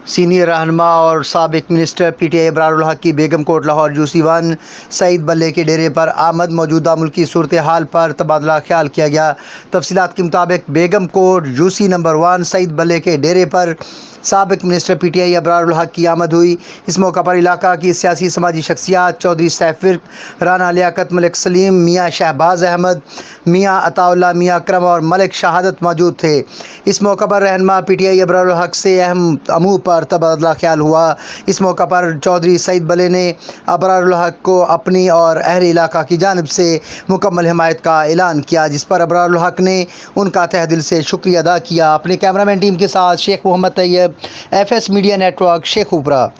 Senior रहनमा और साबिक minister PTI अबरार-उल-हक की बेगम कोट लाहौर UC-1 सईद बल्ले के डेरे पर आमद मौजूदा मुल्की सूरत हाल पर तबादला ख्याल किया गया। तफसीलात के मुताबिक बेगम कोट UC नंबर 1 सईद बल्ले के डेरे पर साबिक मिनिस्टर PTI अबरार-उल-हक की आमद हुई। इस मौका पर इलाका की सियासी समाजी शख्सियात चौधरी सैफिर, राना लियाकत, मलिक सलीम, मियाँ शहबाज अहमद, मियाँ अताउल्ला, मियाँ अकरम और मलिक शहादत मौजूद थे। इस मौका पर रहनमा PTI अबरार-उल-हक से अहम अमूर पर तबादला ख्याल हुआ। इस मौका पर चौधरी सईद बले ने अबरार-उल-हक को अपनी और अहले इलाका की जानिब से मुकम्मल हिमायत का ऐलान किया, जिस पर अबरार-उल-हक ने उनका तहे दिल से शुक्रिया अदा किया। अपने कैमरामैन टीम के साथ Sheikh Mohammad Tayyab, FS media network, Sheikhupura.